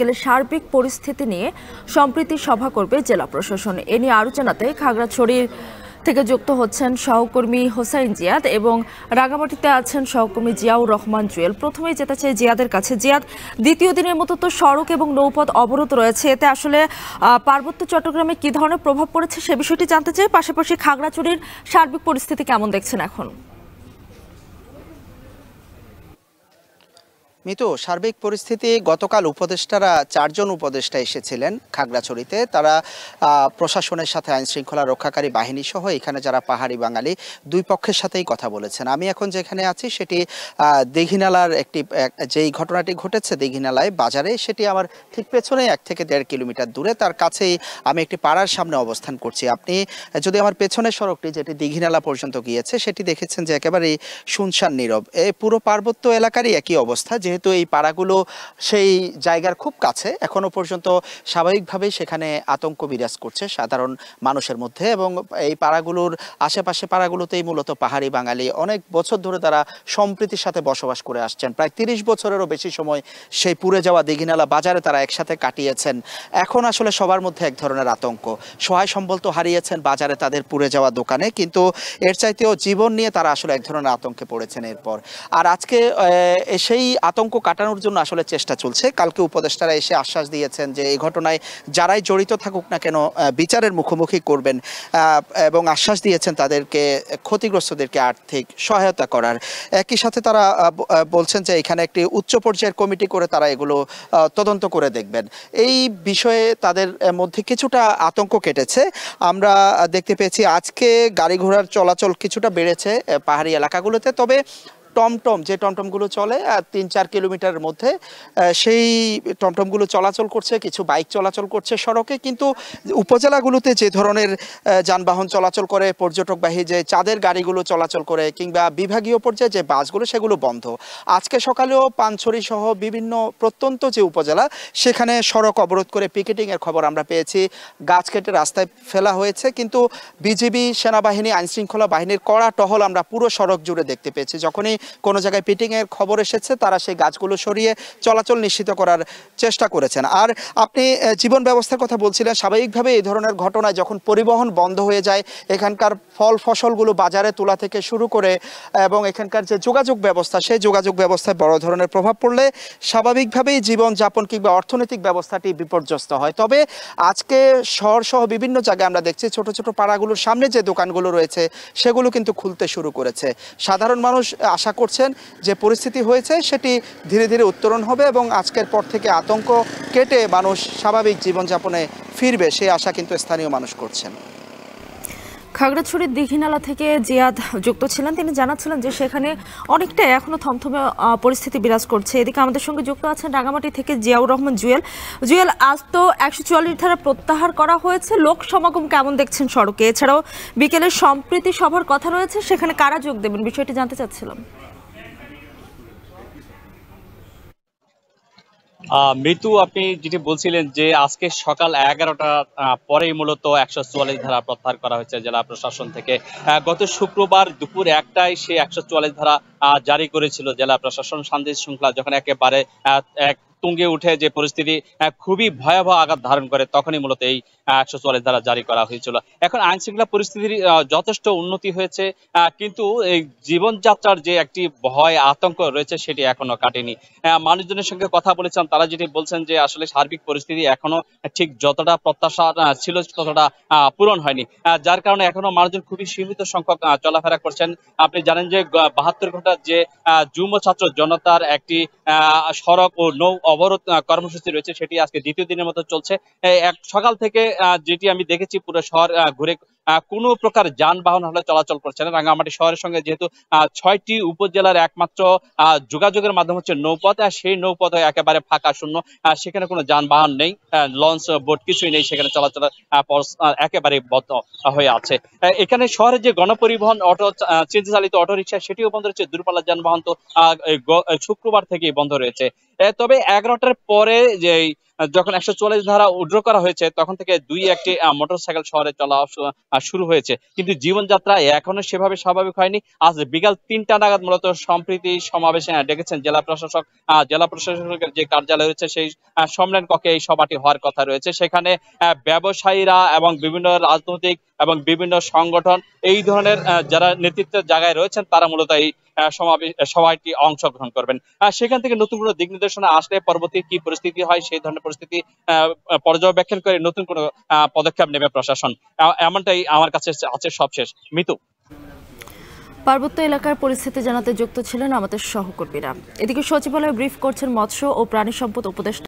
বিকেলে সার্বিক পরিস্থিতি নিয়ে সম্প্রীতি সভা করবে জেলা প্রশাসন। এ নিয়ে আরও জানাতে খাগড়াছড়ির থেকে যুক্ত হচ্ছেন সহকর্মী হোসাইন জিয়াদ এবং রাঙামাটিতে আছেন সহকর্মী জিয়াউর রহমান জুয়েল। প্রথমেই যেতে চাই জিয়াদের কাছে। জিয়াদ, দ্বিতীয় দিনের মতো তো সড়ক এবং নৌপথ অবরোধ রয়েছে, এতে আসলে পার্বত্য চট্টগ্রামে কি ধরনের প্রভাব পড়েছে সে বিষয়টি জানতে চাই। পাশাপাশি খাগড়াছড়ির সার্বিক পরিস্থিতি কেমন দেখছেন এখন? মিতু, সার্বিক পরিস্থিতি গতকাল উপদেষ্টারা 4 জন উপদেষ্টা এসেছিলেন খাগড়াছড়িতে। তারা প্রশাসনের সাথে আইন শৃঙ্খলা রক্ষাকারী বাহিনী সহ এখানে যারা পাহাড়ি বাঙালি দুই পক্ষের সাথেই কথা বলেছেন। আমি এখন যেখানে আছি সেটি দীঘিনালার যেই ঘটনাটি ঘটেছে দীঘিনালায় বাজারে, সেটি আমার ঠিক পেছনে 1 থেকে 1.5 কিলোমিটার দূরে, তার কাছেই আমি একটি পাড়ার সামনে অবস্থান করছি। আপনি যদি আমার পেছনের সড়কটি যেটি দীঘিনালা পর্যন্ত গিয়েছে সেটি দেখেছেন যে একেবারেই শুনশান নীরব। এই পুরো পার্বত্য এলাকারই একই অবস্থা, যেহেতু এই পাড়াগুলো সেই জায়গার খুব কাছে। এখনো পর্যন্ত স্বাভাবিকভাবেই সেখানে আতঙ্ক বিরাজ করছে সাধারণ মানুষের মধ্যে, এবং এই পাড়াগুলোর আশেপাশে পাড়াগুলোতেই মূলত পাহাড়ি বাঙালি অনেক বছর ধরে তারা সম্প্রীতির সাথে বসবাস করে আসছেন। প্রায় 30 বছরেরও বেশি সময় সেই পুড়ে যাওয়া দীঘিনালা বাজারে তারা একসাথে কাটিয়েছেন। এখন আসলে সবার মধ্যে এক ধরনের আতঙ্ক। সহায় সম্বল তো হারিয়েছেন বাজারে তাদের পুড়ে যাওয়া দোকানে, কিন্তু এর চাইতেও জীবন নিয়ে তারা আসলে এক ধরনের আতঙ্কে পড়েছেন এরপর। আর আজকে সেই আতঙ্ক কাটানোর জন্য আসলে চেষ্টা চলছে। কালকে উপদেষ্টারা এসে আশ্বাস দিয়েছেন যে এই ঘটনায় যারাই জড়িত থাকুক না কেন বিচারের মুখোমুখি করবেন, এবং আশ্বাস দিয়েছেন তাদেরকে ক্ষতিগ্রস্তদেরকে আর্থিক সহায়তা করার। একই সাথে তারা বলছেন যে এখানে একটি উচ্চ পর্যায়ের কমিটি করে তারা এগুলো তদন্ত করে দেখবেন। এই বিষয়ে তাদের মধ্যে কিছুটা আতঙ্ক কেটেছে। আমরা দেখতে পেয়েছি আজকে গাড়ি ঘোড়ার চলাচল কিছুটা বেড়েছে পাহাড়ি এলাকাগুলোতে, তবে টমটম যে টমটমগুলো চলে 3-4 কিলোমিটারের মধ্যে, সেই টমটমগুলো চলাচল করছে, কিছু বাইক চলাচল করছে সড়কে। কিন্তু উপজেলাগুলোতে যে ধরনের যানবাহন চলাচল করে, পর্যটকবাহী যে চাঁদের গাড়িগুলো চলাচল করে, কিংবা বিভাগীয় পর্যায়ে যে বাসগুলো, সেগুলো বন্ধ। আজকে সকালেও পানছড়ি সহ বিভিন্ন প্রত্যন্ত যে উপজেলা সেখানে সড়ক অবরোধ করে পিকেটিংয়ের খবর আমরা পেয়েছি। গাছ কেটে রাস্তায় ফেলা হয়েছে, কিন্তু বিজিবি, সেনাবাহিনী, আইনশৃঙ্খলা বাহিনীর কড়া টহল আমরা পুরো সড়ক জুড়ে দেখতে পেয়েছি। যখনই কোনো জায়গায় পিটিংয়ের খবর এসেছে তারা সেই গাছগুলো সরিয়ে চলাচল নিশ্চিত করার চেষ্টা করেছেন। আর আপনি জীবন ব্যবস্থার কথা বলছিলেন, স্বাভাবিকভাবে এই ধরনের ঘটনায় যখন পরিবহন বন্ধ হয়ে যায়, এখানকার ফল ফসলগুলো বাজারে তোলা থেকে শুরু করে এবং এখানকার যে যোগাযোগ ব্যবস্থা, সেই যোগাযোগ ব্যবস্থায় বড় ধরনের প্রভাব পড়লে স্বাভাবিকভাবেই জীবনযাপন কিংবা অর্থনৈতিক ব্যবস্থাটি বিপর্যস্ত হয়। তবে আজকে শহর সহ বিভিন্ন জায়গায় আমরা দেখছি ছোট ছোট পাড়াগুলোর সামনে যে দোকানগুলো রয়েছে সেগুলো কিন্তু খুলতে শুরু করেছে। সাধারণ মানুষ আশা করছেন যে পরিস্থিতি হয়েছে সেটি ধীরে ধীরে উত্তরণ হবে এবং আজকের পর থেকে আতঙ্ক কেটে মানুষ স্বাভাবিক জীবনযাপনে ফিরবে, সেই আশা কিন্তু স্থানীয় মানুষ করছেন। খাগড়াছড়ির দীঘিনালা থেকে জিয়াদ যুক্ত ছিলেন, তিনি জানাচ্ছিলেন যে সেখানে অনেকটা এখনো থমথমে পরিস্থিতি বিরাজ করছে। এদিকে আমাদের সঙ্গে যুক্ত আছেন রাঙামাটি থেকে জিয়াউর রহমান জুয়েল। জুয়েল, আজ তো 144 ধারা প্রত্যাহার করা হয়েছে, লোক সমাগম কেমন দেখছেন সড়কে? এছাড়াও বিকেলে সম্প্রীতি সভার কথা রয়েছে, সেখানে কারা যোগ দেবেন বিষয়টি জানতে চাচ্ছিলাম। মৃত্যু, আপনি যেটি বলছিলেন যে আজকে সকাল 11টা পরেই মূলত 144 ধারা প্রত্যাহার করা হয়েছে জেলা প্রশাসন থেকে। গত শুক্রবার দুপুর 1টায় সেই 144 ধারা জারি করেছিল জেলা প্রশাসন। শান্তি শৃঙ্খলা যখন একেবারে এক তুঙ্গে উঠে, যে পরিস্থিতি খুবই ভয়াবহ আঘাত ধারণ করে, তখনই মূলত এই 144 ধারা জারি করা হয়েছিল। এখন আইন শৃঙ্খলা পরিস্থিতির যথেষ্ট উন্নতি হয়েছে, কিন্তু এই জীবনযাত্রার যে একটি ভয় আতঙ্ক রয়েছে সেটি এখনো কাটেনি। মানুষজনের সঙ্গে কথা বলেছেন, তারা যেটি বলছেন যে আসলে সার্বিক পরিস্থিতি এখনো ঠিক যতটা প্রত্যাশা ছিল ততটা পূরণ হয়নি, যার কারণে এখনো মানুষজন খুবই সীমিত সংখ্যক চলাফেরা করছেন। আপনি জানেন যে 72 ঘন্টার যে যুব ছাত্র জনতার একটি সড়ক ও নৌ অবরোধ কর্মসূচি রয়েছে, সেটি আজকে দ্বিতীয় দিনের মতো চলছে। সকাল থেকে যেটি আমি দেখেছি, পুরো শহর ঘুরে কোনো প্রকার যানবাহন হলে চলাচল করছে না। রাঙ্গামাটি শহরের সঙ্গে যেহেতু 6টি উপজেলার একমাত্র যোগাযোগের মাধ্যম হচ্ছে নৌপথ, সেই নৌপথ একেবারে ফাঁকা শূন্য, সেখানে কোনো যানবাহন নেই, লঞ্চ বোট কিছুই নেই, সেখানে চলাচল একেবারে বন্ধ হয়ে আছে। এখানে শহরের যে গণপরিবহন, অটো, চিন্তা চালিত অটো রিক্সা, সেটিও বন্ধ রয়েছে। দূরপাল্লার যানবাহন তো শুক্রবার থেকেই বন্ধ রয়েছে। তবে 11টার পরে যে যখন 144 ধারা উড্র করা হয়েছে তখন থেকে দুই একটি মোটরসাইকেল শহরে চলা শুরু হয়েছে, কিন্তু জীবনযাত্রা এখনো সেভাবে স্বাভাবিক হয়নি। আজ বিকাল 3টা নাগাদ মূলত সম্প্রীতি সমাবেশ ডেকেছেন জেলা প্রশাসক। জেলা প্রশাসকের যে কার্যালয় রয়েছে সেই সম্মেলন কক্ষে এই সভাটি হওয়ার কথা রয়েছে। সেখানে ব্যবসায়ীরা এবং বিভিন্ন রাজনৈতিক এবং বিভিন্ন সংগঠন এই ধরনের যারা নেতৃত্বের জায়গায় রয়েছেন তারা মূলত এই সভাটি অংশগ্রহণ করবেন। সেখান থেকে নতুন কোনো দিক নির্দেশনা আসলে পরবর্তী কি পরিস্থিতি হয় সেই ধরনের পরিস্থিতি পর্যবেক্ষণ করে নতুন কোনো পদক্ষেপ নেবে প্রশাসন, এমনটাই আমার কাছে আছে সবশেষ। মিতু, পার্বত্য এলাকার পরিস্থিতি জানাতে যুক্ত ছিলেন আমাদের সহকর্মীরা। এদিকে সচিবালয়ে ব্রিফ করছেন মৎস্য ও প্রাণী সম্পদ উপদেষ্টা